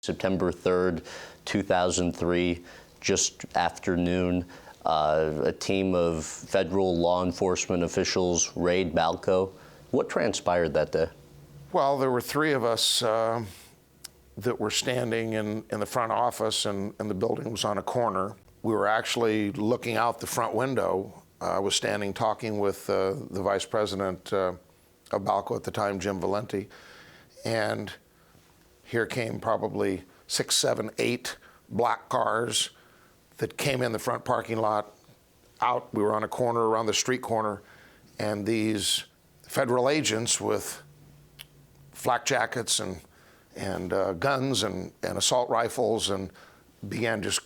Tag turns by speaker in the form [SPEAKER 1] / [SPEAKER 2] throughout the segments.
[SPEAKER 1] September 3rd, 2003, just after noon, a team of federal law enforcement officials raid BALCO. What transpired that day?
[SPEAKER 2] Well, there were three of us that were standing in the front office, and the building was on a corner. We were actually looking out the front window. I was standing talking with the vice president of BALCO at the time, Jim Valenti, and here came probably 6, 7, 8 black cars that came in the front parking lot. Out, we were on a corner, around the street corner, and these federal agents with flak jackets and guns and assault rifles, and began just,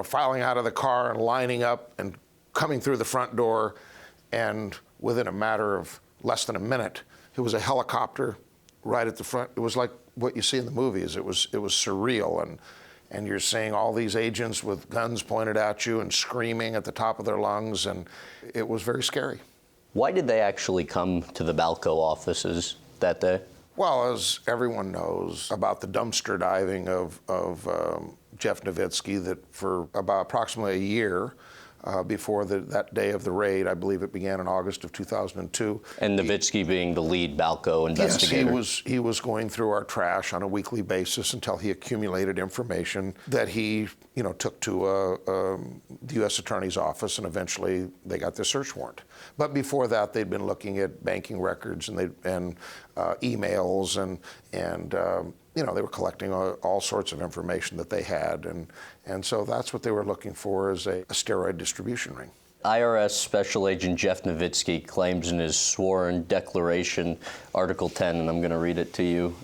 [SPEAKER 2] filing out of the car and lining up and coming through the front door. And within a matter of less than a minute, it was a helicopter right at the front. It was like what you see in the movies. It was surreal, and you're seeing all these agents with guns pointed at you and screaming at the top of their lungs, and it was very scary. Why did they actually come to the BALCO offices that day? Well, as everyone knows about the dumpster diving of Jeff Novitzky, that for about approximately a year before that day of the raid, I believe it began in August of 2002. And Novitzky being the lead BALCO investigator. Yes, he was going through our trash on a weekly basis until he accumulated information that he, took to the U.S. Attorney's Office, and eventually they got their search warrant. But before that, they'd been looking at banking records and emails, and they were collecting all sorts of information that they had, and so that's what they were looking for, is a steroid distribution ring. IRS Special Agent Jeff Novitzky claims in his sworn declaration, Article 10, and I'm going to read it to you.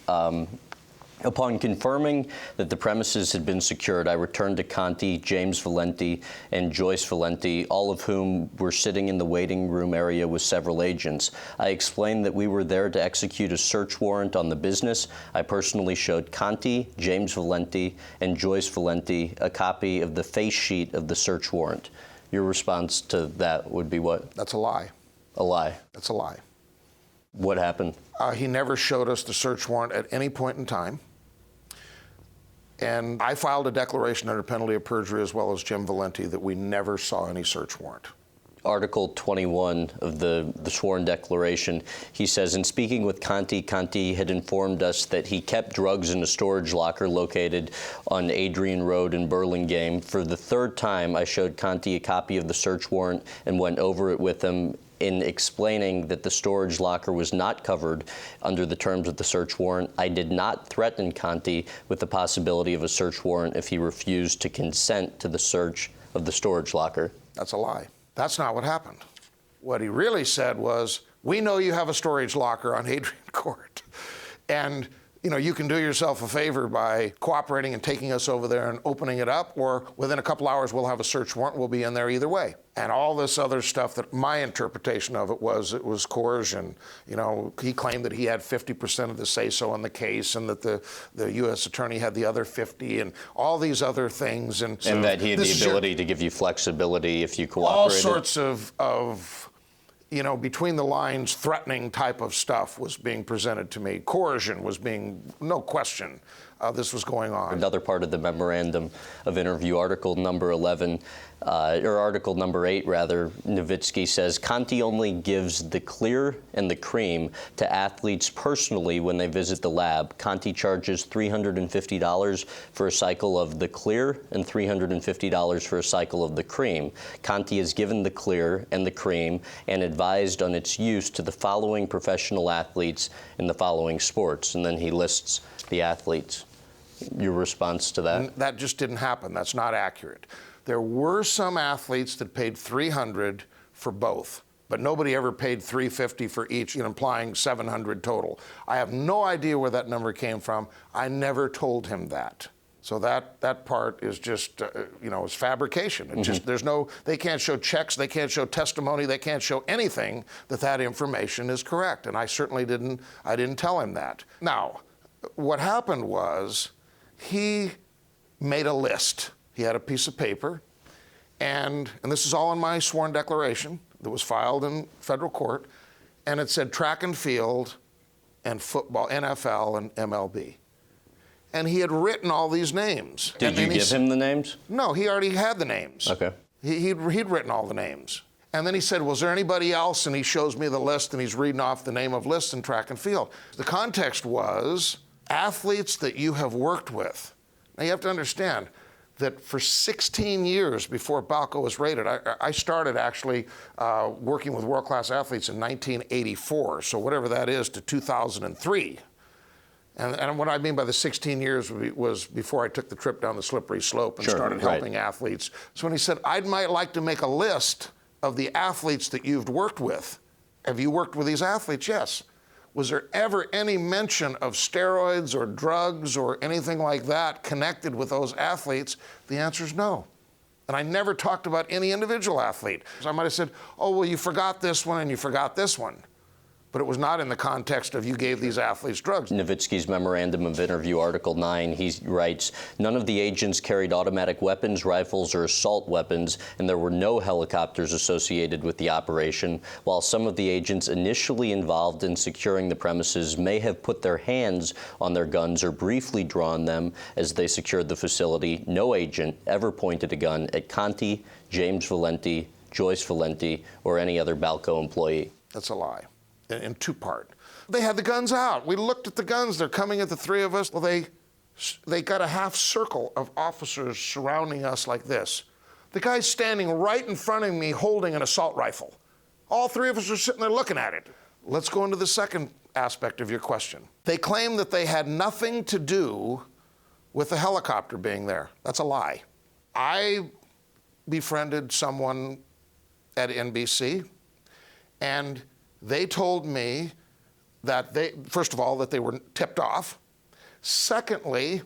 [SPEAKER 2] Upon confirming that the premises had been secured, I returned to Conte, James Valenti, and Joyce Valenti, all of whom were sitting in the waiting room area with several agents. I explained that we were there to execute a search warrant on the business. I personally showed Conte, James Valenti, and Joyce Valenti a copy of the face sheet of the search warrant. Your response to that would be what? That's a lie. A lie? That's a lie. What happened? He never showed us the search warrant at any point in time. And I filed a declaration under penalty of perjury, as well as Jim Valenti, that we never saw any search warrant. Article 21 of the sworn declaration, he says, in speaking with Conte, Conte had informed us that he kept drugs in a storage locker located on Adrian Road in Burlingame. For the third time, I showed Conte a copy of the search warrant and went over it with him, in explaining that the storage locker was not covered under the terms of the search warrant. I did not threaten Conte with the possibility of a search warrant if he refused to consent to the search of the storage locker. That's a lie. That's not what happened. What he really said was, we know you have a storage locker on Adrian Court, and you can do yourself a favor by cooperating and taking us over there and opening it up, or within a couple hours we'll have a search warrant. We'll be in there either way. And all this other stuff, that my interpretation of it was coercion. He claimed that he had 50% of the say-so in the case, and that the U.S. attorney had the other 50, and all these other things. And that he had the ability to give you flexibility if you cooperated. All sorts of between the lines, threatening type of stuff was being presented to me. Coercion was being, no question, this was going on. Another part of the memorandum of interview, Article number 11, or Article number 8, rather, Novitzky says, Conte only gives the clear and the cream to athletes personally when they visit the lab. Conte charges $350 for a cycle of the clear and $350 for a cycle of the cream. Conte has given the clear and the cream and advised on its use to the following professional athletes in the following sports. And then he lists the athletes. Your response to that? That just didn't happen. That's not accurate. There were some athletes that paid $300 for both, but nobody ever paid $350 for each, implying $700 total. I have no idea where that number came from. I never told him that. So that part is just, is fabrication. It just, they can't show checks, they can't show testimony, they can't show anything that information is correct. And I certainly didn't tell him that. Now, what happened was, he made a list. He had a piece of paper, and this is all in my sworn declaration that was filed in federal court, and it said track and field and football, NFL and MLB. and he had written all these names.
[SPEAKER 1] Did you give him the names?
[SPEAKER 2] No, he already had the names.
[SPEAKER 1] Okay.
[SPEAKER 2] He'd written all the names. And then he said, was there anybody else? And he shows me the list, and he's reading off the name of lists in track and field. The context was athletes that you have worked with. Now, you have to understand that for 16 years before BALCO was raided, I started actually working with world-class athletes in 1984, so whatever that is to 2003. And what I mean by the 16 years was before I took the trip down the slippery slope and started helping athletes. So when he said, I might like to make a list of the athletes that you've worked with. Have you worked with these athletes? Yes. Was there ever any mention of steroids or drugs or anything like that connected with those athletes? The answer is no. And I never talked about any individual athlete. So I might have said, oh, well, you forgot this one and you forgot this one. But it was not in the context of you gave these athletes drugs.
[SPEAKER 1] Novitzky's Memorandum of Interview, Article 9, he writes, none of the agents carried automatic weapons, rifles, or assault weapons, and there were no helicopters associated with the operation. While some of the agents initially involved in securing the premises may have put their hands on their guns or briefly drawn them as they secured the facility, no agent ever pointed a gun at Conte, James Valenti, Joyce Valenti, or any other BALCO employee.
[SPEAKER 2] That's a lie. In two-part. They had the guns out. We looked at the guns. They're coming at the three of us. Well, they got a half circle of officers surrounding us like this. The guy's standing right in front of me holding an assault rifle. All three of us are sitting there looking at it. Let's go into the second aspect of your question. They claim that they had nothing to do with the helicopter being there. That's a lie. I befriended someone at NBC, and they told me that first of all, that they were tipped off. Secondly,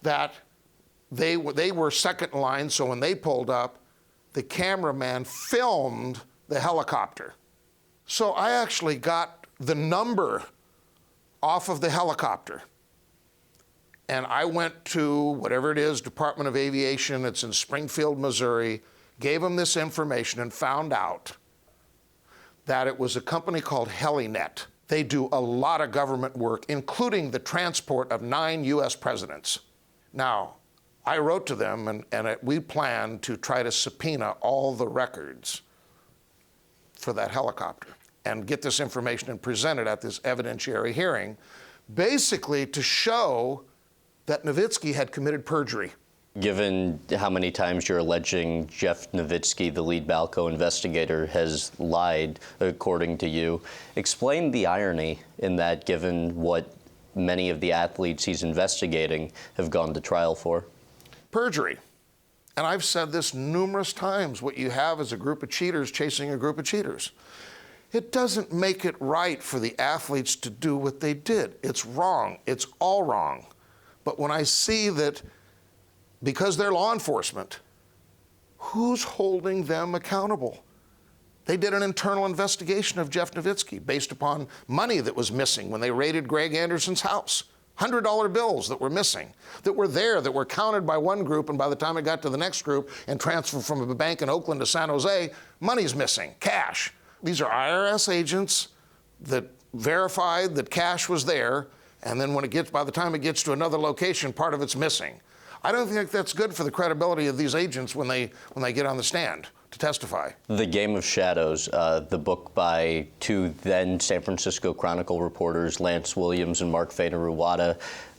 [SPEAKER 2] that they were second in line, so when they pulled up, the cameraman filmed the helicopter. So I actually got the number off of the helicopter. And I went to whatever it is, Department of Aviation, it's in Springfield, Missouri, gave them this information and found out that it was a company called Helinet. They do a lot of government work, including the transport of 9 U.S. presidents. Now, I wrote to them, and we plan to try to subpoena all the records for that helicopter and get this information and present it at this evidentiary hearing, basically to show that Novitzky had committed perjury.
[SPEAKER 1] Given how many times you're alleging Jeff Novitzky, the lead BALCO investigator, has lied, according to you, explain the irony in that, given what many of the athletes he's investigating have gone to trial for.
[SPEAKER 2] Perjury. And I've said this numerous times. What you have is a group of cheaters chasing a group of cheaters. It doesn't make it right for the athletes to do what they did. It's wrong. It's all wrong. But when I see that because they're law enforcement, who's holding them accountable? They did an internal investigation of Jeff Novitzky based upon money that was missing when they raided Greg Anderson's house. $100 bills that were missing, that were there, that were counted by one group, and by the time it got to the next group and transferred from a bank in Oakland to San Jose, money's missing, cash. These are IRS agents that verified that cash was there, and then by the time it gets to another location, part of it's missing. I don't think that's good for the credibility of these agents when they get on the stand to testify.
[SPEAKER 1] The Game of Shadows, the book by two then San Francisco Chronicle reporters, Lance Williams and Mark Fainaru-Wada.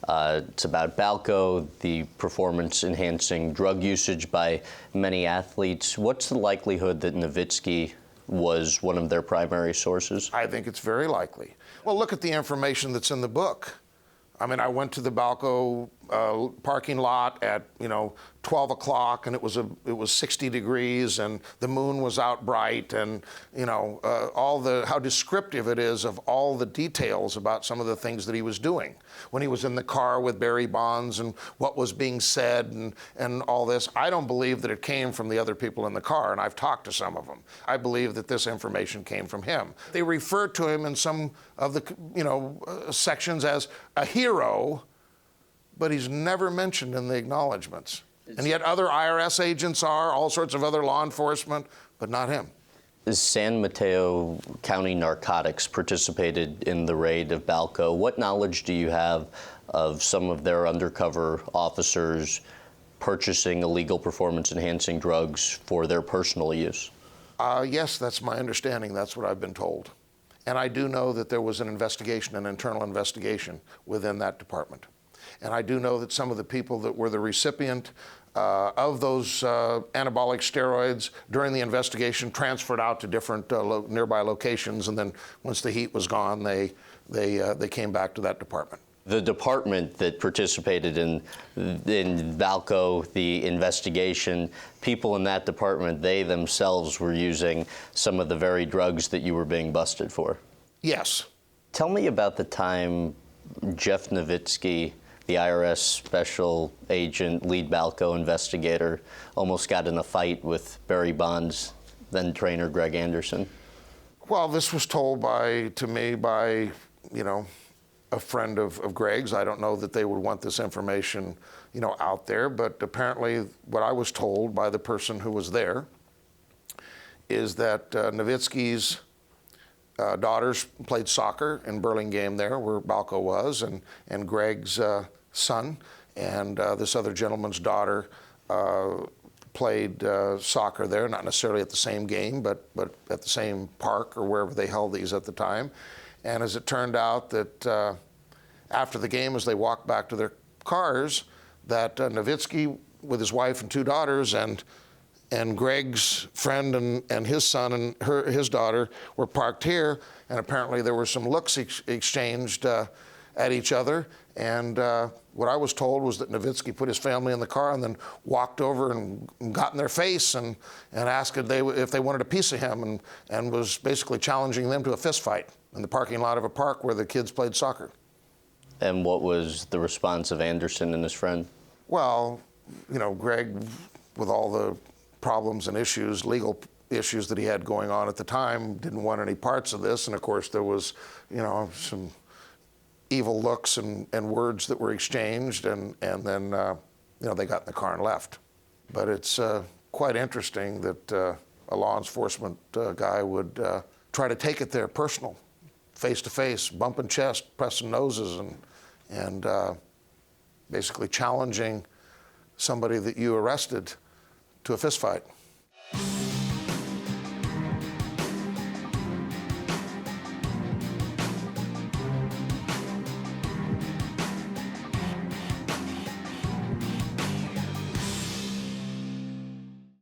[SPEAKER 1] It's about BALCO, the performance-enhancing drug usage by many athletes. What's the likelihood that Novitzky was one of their primary sources?
[SPEAKER 2] I think it's very likely. Well, look at the information that's in the book. I mean, I went to the BALCO parking lot at 12 o'clock, and it was 60 degrees, and the moon was out bright, and how descriptive it is of all the details about some of the things that he was doing when he was in the car with Barry Bonds and what was being said and all this. I don't believe that it came from the other people in the car, and I've talked to some of them. I believe that this information came from him. They refer to him in some of the sections as a hero, but he's never mentioned in the acknowledgments. And yet other IRS agents are, all sorts of other law enforcement, but not him.
[SPEAKER 1] San Mateo County Narcotics participated in the raid of BALCO. What knowledge do you have of some of their undercover officers purchasing illegal performance-enhancing drugs for their personal use?
[SPEAKER 2] Yes, that's my understanding. That's what I've been told. And I do know that there was an investigation, an internal investigation within that department. And I do know that some of the people that were the recipient of those anabolic steroids during the investigation transferred out to different nearby locations, and then once the heat was gone, they came back to that department.
[SPEAKER 1] The department that participated in BALCO, the investigation, people in that department, they themselves were using some of the very drugs that you were being busted for.
[SPEAKER 2] Yes.
[SPEAKER 1] Tell me about the time Jeff Novitzky, the IRS special agent, lead BALCO investigator, almost got in a fight with Barry Bonds, then trainer Greg Anderson.
[SPEAKER 2] Well, this was told to me by, a friend of Greg's. I don't know that they would want this information, out there, but apparently what I was told by the person who was there is that Novitzky's daughters played soccer in Burlingame there, where BALCO was, and Greg's son and this other gentleman's daughter played soccer there, not necessarily at the same game, but at the same park or wherever they held these at the time. And as it turned out that after the game, as they walked back to their cars, that Novitzky with his wife and two daughters and Greg's friend and his son and his daughter were parked here, and apparently there were some looks exchanged at each other. And what I was told was that Novitzky put his family in the car and then walked over and got in their face and asked if they wanted a piece of him, and was basically challenging them to a fist fight in the parking lot of a park where the kids played soccer.
[SPEAKER 1] And what was the response of Anderson and his friend?
[SPEAKER 2] Well, Greg, with all the problems and issues, legal issues that he had going on at the time, didn't want any parts of this. And of course there was, some evil looks and words that were exchanged, and then, they got in the car and left. But it's quite interesting that a law enforcement guy would try to take it there personal, face-to-face, bumping chest, pressing noses, and basically challenging somebody that you arrested to a fist fight.